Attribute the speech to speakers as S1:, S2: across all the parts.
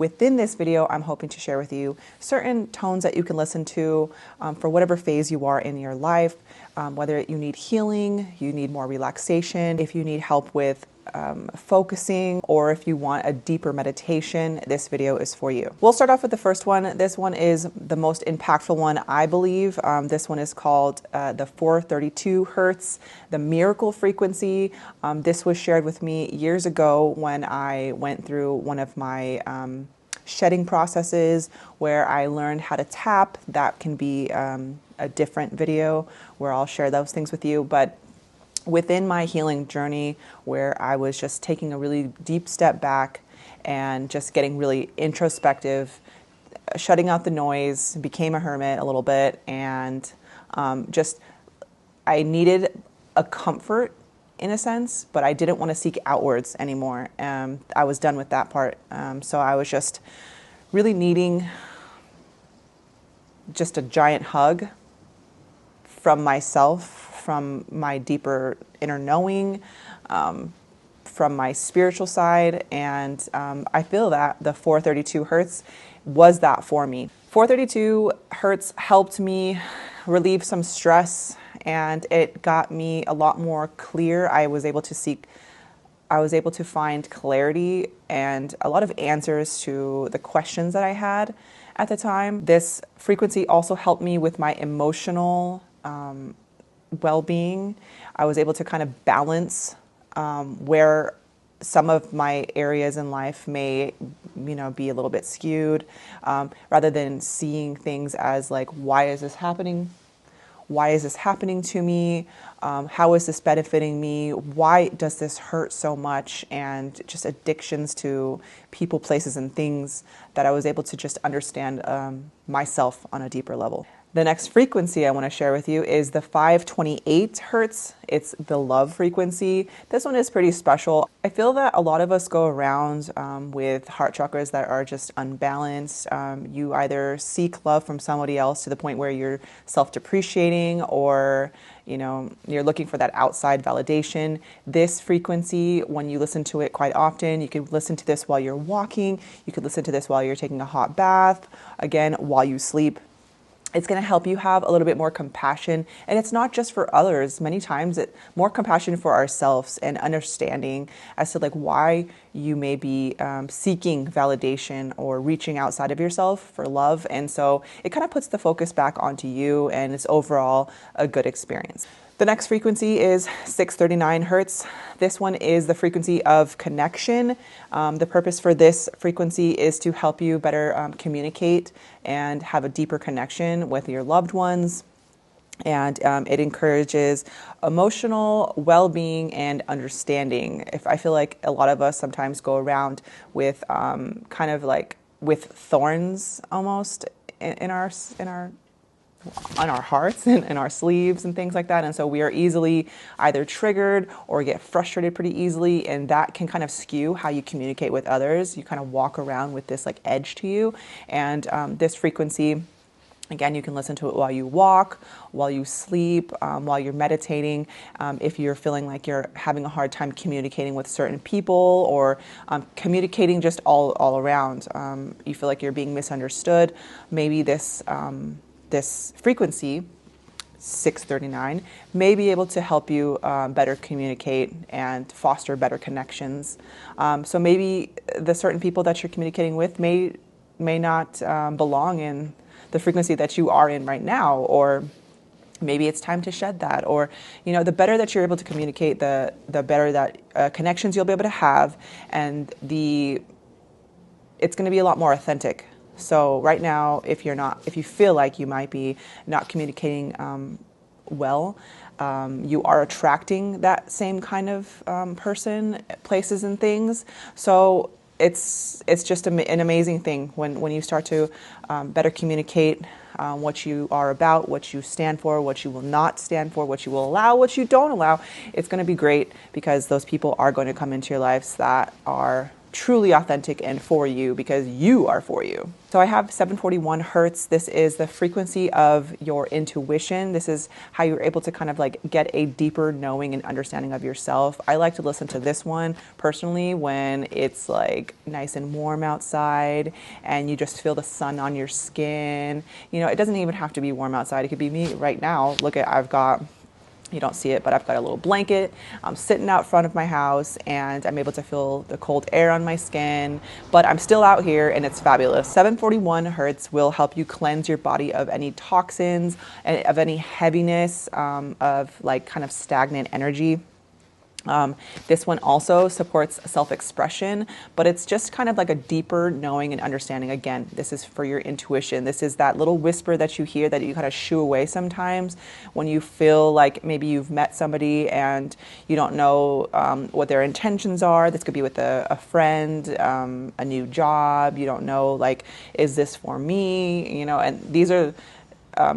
S1: Within this video, I'm hoping to share with you certain tones that you can listen to for whatever phase you are in your life, whether you need healing, you need more relaxation, if you need help with focusing, or if you want a deeper meditation, this video is for you. We'll start off with the first one. This one is the most impactful one, I believe. This one is called the 432 Hertz, the miracle frequency. This was shared with me years ago when I went through one of my shedding processes where I learned how to tap. That can be a different video where I'll share those things with you. But within my healing journey, where I was just taking a really deep step back and just getting really introspective, shutting out the noise, became a hermit a little bit, and I needed a comfort in a sense, but I didn't want to seek outwards anymore. I was done with that part. So I was just really needing just a giant hug from myself, from my deeper inner knowing, from my spiritual side. And I feel that the 432 Hertz was that for me. 432 Hertz helped me relieve some stress, and it got me a lot more clear. I was able to find clarity and a lot of answers to the questions that I had at the time. This frequency also helped me with my emotional well-being. I was able to kind of balance where some of my areas in life may, be a little bit skewed, rather than seeing things as like, why is this happening? Why is this happening to me? How is this benefiting me? Why does this hurt so much? And just addictions to people, places, and things that I was able to just understand myself on a deeper level. The next frequency I want to share with you is the 528 Hertz. It's the love frequency. This one is pretty special. I feel that a lot of us go around with heart chakras that are just unbalanced. You either seek love from somebody else to the point where you're self-depreciating, or you're looking for that outside validation. This frequency, when you listen to it quite often, you could listen to this while you're walking. You could listen to this while you're taking a hot bath. Again, while you sleep. It's going to help you have a little bit more compassion. And it's not just for others. Many times it's more compassion for ourselves and understanding as to like why you may be seeking validation or reaching outside of yourself for love. And so it kind of puts the focus back onto you, and it's overall a good experience. The next frequency is 639 Hertz. This one is the frequency of connection. The purpose for this frequency is to help you better communicate and have a deeper connection with your loved ones. And it encourages emotional well-being and understanding. I feel like a lot of us sometimes go around with kind of like with thorns almost on our hearts and in our sleeves and things like that. And so we are easily either triggered or get frustrated pretty easily. And that can kind of skew how you communicate with others. You kind of walk around with this like edge to you. And this frequency, again, you can listen to it while you walk, while you sleep, while you're meditating. If you're feeling like you're having a hard time communicating with certain people, or communicating just all around, you feel like you're being misunderstood, maybe this frequency, 639, may be able to help you better communicate and foster better connections. So maybe the certain people that you're communicating with may not belong in the frequency that you are in right now, or maybe it's time to shed that. Or, the better that you're able to communicate, the better that connections you'll be able to have, and it's going to be a lot more authentic. So right now, if you feel like you might be not communicating well, you are attracting that same kind of person, places, and things. So it's just an amazing thing when you start to better communicate what you are about, what you stand for, what you will not stand for, what you will allow, what you don't allow. It's going to be great, because those people are going to come into your lives that are truly authentic and for you, because you are for you. So I have 741 hertz. This is the frequency of your intuition. This is how you're able to kind of like get a deeper knowing and understanding of yourself. I like to listen to this one personally when it's like nice and warm outside and you just feel the sun on your skin. You know, it doesn't even have to be warm outside. It could be me right now. Look at, I've got, you don't see it, but I've got a little blanket. I'm sitting out front of my house and I'm able to feel the cold air on my skin, but I'm still out here and it's fabulous. 741 hertz will help you cleanse your body of any toxins, of any heaviness, of like kind of stagnant energy. This one also supports self-expression, but it's just kind of like a deeper knowing and understanding. Again, this is for your intuition. This is that little whisper that you hear that you kind of shoo away sometimes when you feel like maybe you've met somebody and you don't know what their intentions are. This could be with a friend, a new job. You don't know, like, is this for me? You know, and these are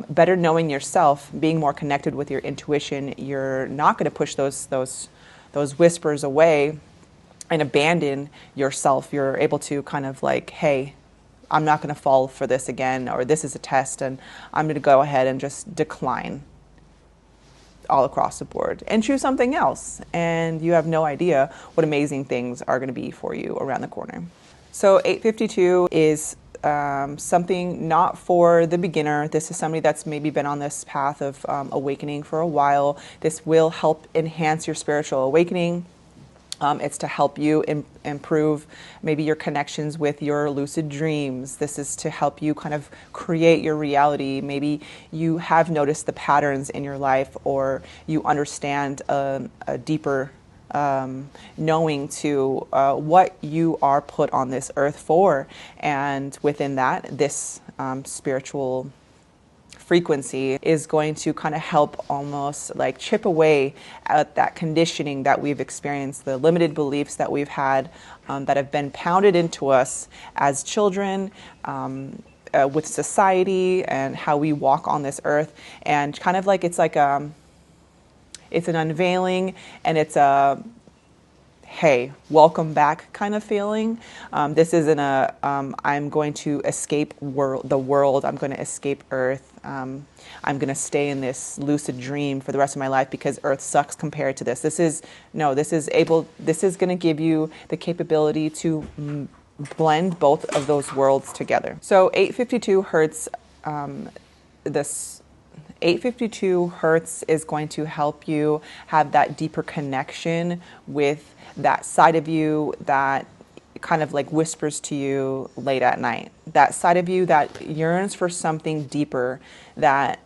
S1: better knowing yourself, being more connected with your intuition. You're not going to push those whispers away and abandon yourself. You're able to kind of like, hey, I'm not going to fall for this again, or this is a test and I'm going to go ahead and just decline all across the board and choose something else. And you have no idea what amazing things are going to be for you around the corner. So 852 is something not for the beginner. This is somebody that's maybe been on this path of awakening for a while. This will help enhance your spiritual awakening. It's to help you improve maybe your connections with your lucid dreams. This is to help you kind of create your reality. Maybe you have noticed the patterns in your life, or you understand a deeper knowing to what you are put on this earth for. And within that, this spiritual frequency is going to kind of help almost like chip away at that conditioning that we've experienced, the limited beliefs that we've had that have been pounded into us as children, with society and how we walk on this earth. And kind of like, it's like it's an unveiling, and it's a, hey, welcome back kind of feeling. This isn't a, I'm going to escape the world, I'm going to escape Earth. I'm going to stay in this lucid dream for the rest of my life because Earth sucks compared to this. This is going to give you the capability to blend both of those worlds together. So 852 hertz, this 852 hertz is going to help you have that deeper connection with that side of you that kind of like whispers to you late at night. That side of you that yearns for something deeper that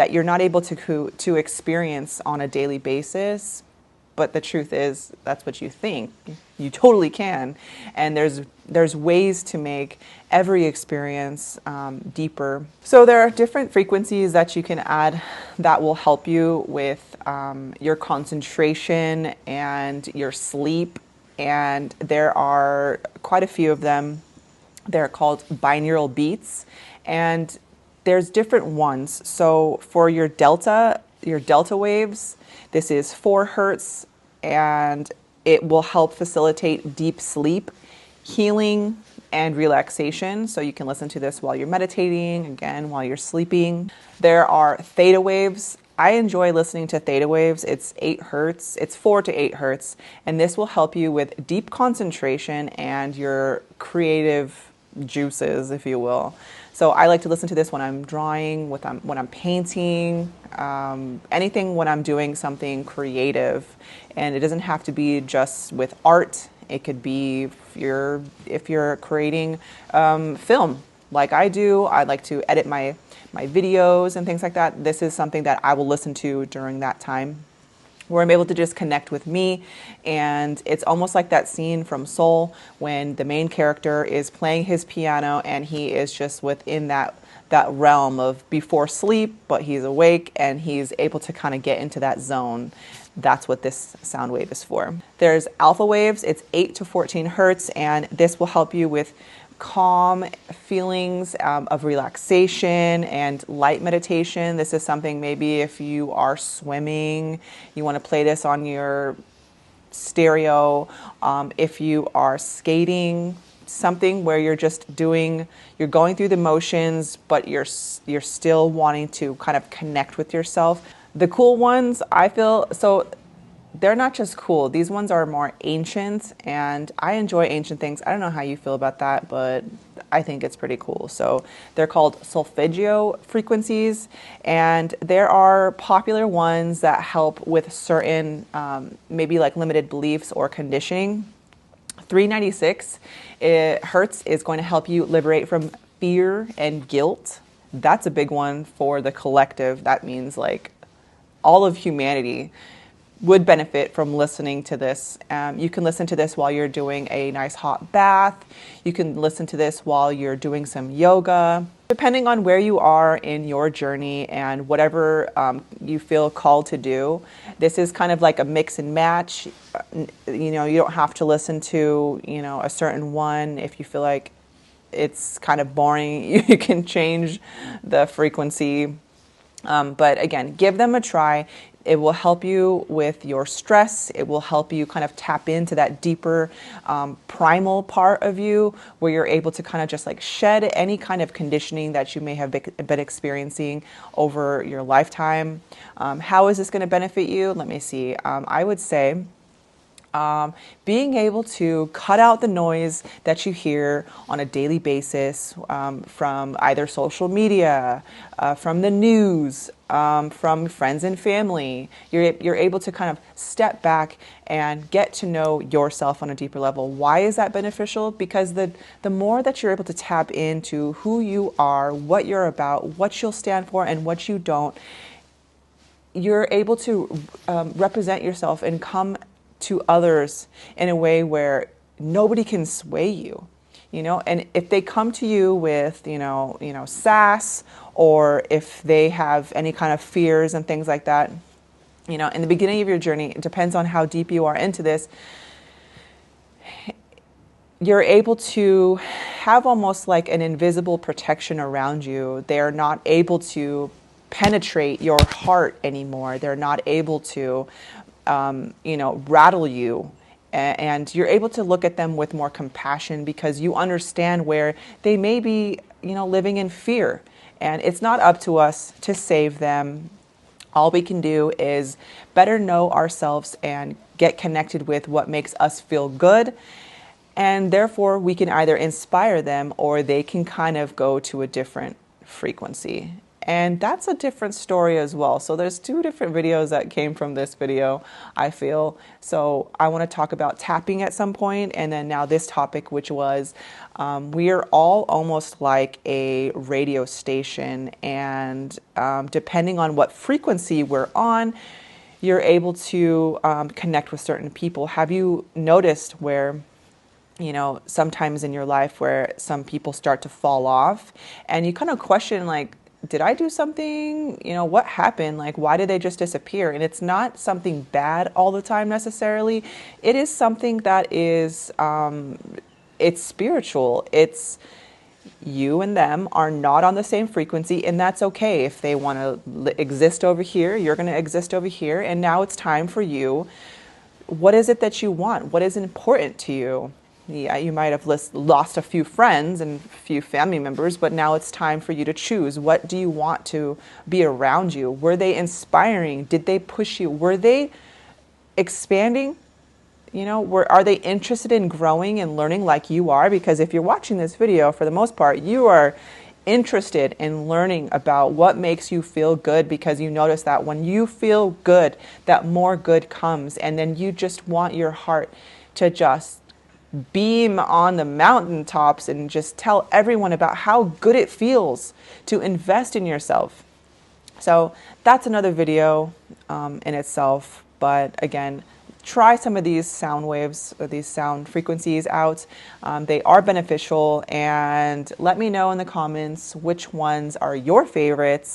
S1: you're not able to experience on a daily basis. But the truth is, that's what you think. You totally can. And there's ways to make every experience deeper. So there are different frequencies that you can add that will help you with your concentration and your sleep. And there are quite a few of them. They're called binaural beats. And there's different ones. So for your delta waves, this is 4 hertz, and it will help facilitate deep sleep, healing, and relaxation. So you can listen to this while you're meditating, again, while you're sleeping. There are theta waves. I enjoy listening to theta waves. It's 8 hertz. It's 4 to 8 hertz, and this will help you with deep concentration and your creative juices, if you will. So I like to listen to this when I'm drawing, when I'm painting, anything when I'm doing something creative. And it doesn't have to be just with art. It could be if you're creating film, like I do. I like to edit my videos and things like that. This is something that I will listen to during that time, where I'm able to just connect with me. And it's almost like that scene from Soul when the main character is playing his piano and he is just within that realm of before sleep, but he's awake and he's able to kind of get into that zone. That's what this sound wave is for. There's alpha waves. It's 8 to 14 hertz, and this will help you with calm feelings of relaxation and light meditation. This is something maybe if you are swimming, you want to play this on your stereo, if you are skating, something where you're just you're going through the motions, but you're still wanting to kind of connect with yourself. The cool ones, I feel, so they're not just cool. These ones are more ancient, and I enjoy ancient things. I don't know how you feel about that, but I think it's pretty cool. So they're called solfeggio frequencies, and there are popular ones that help with certain, maybe like limited beliefs or conditioning. 396 hertz is going to help you liberate from fear and guilt. That's a big one for the collective. That means like all of humanity would benefit from listening to this. You can listen to this while you're doing a nice hot bath. You can listen to this while you're doing some yoga. Depending on where you are in your journey and whatever you feel called to do, this is kind of like a mix and match. You know, you don't have to listen to, you know, a certain one. If you feel like it's kind of boring, you can change the frequency. But again, give them a try. It will help you with your stress. It will help you kind of tap into that deeper primal part of you where you're able to kind of just like shed any kind of conditioning that you may have been experiencing over your lifetime. How is this going to benefit you? Let me see. I would say being able to cut out the noise that you hear on a daily basis from either social media, from the news, from friends and family. You're able to kind of step back and get to know yourself on a deeper level. Why is that beneficial? Because the more that you're able to tap into who you are, what you're about, what you'll stand for, and what you don't, you're able to represent yourself and come to others in a way where nobody can sway you, you know. And if they come to you with, sass, or if they have any kind of fears and things like that, you know, in the beginning of your journey, it depends on how deep you are into this, you're able to have almost like an invisible protection around you. They're not able to penetrate your heart anymore. They're not able to rattle you, and you're able to look at them with more compassion because you understand where they may be, living in fear, and it's not up to us to save them. All we can do is better know ourselves and get connected with what makes us feel good, and therefore we can either inspire them or they can kind of go to a different frequency. And that's a different story as well. So there's two different videos that came from this video, I feel. So I want to talk about tapping at some point, and then now this topic, which was we are all almost like a radio station, and depending on what frequency we're on, you're able to connect with certain people. Have you noticed where, sometimes in your life where some people start to fall off and you kind of question, like, did I do something? What happened? Like, why did they just disappear? And it's not something bad all the time necessarily. It is something that is, it's spiritual. It's you and them are not on the same frequency, and that's okay. If they want to exist over here, you're going to exist over here. And now it's time for you. What is it that you want? What is important to you? Yeah, you might have lost a few friends and a few family members, but now it's time for you to choose. What do you want to be around you? Were they inspiring? Did they push you? Were they expanding? Are they interested in growing and learning like you are? Because if you're watching this video, for the most part, you are interested in learning about what makes you feel good, because you notice that when you feel good, that more good comes. And then you just want your heart to just beam on the mountaintops and just tell everyone about how good it feels to invest in yourself. So that's another video in itself. But again, try some of these sound waves or these sound frequencies out. They are beneficial, and let me know in the comments which ones are your favorites.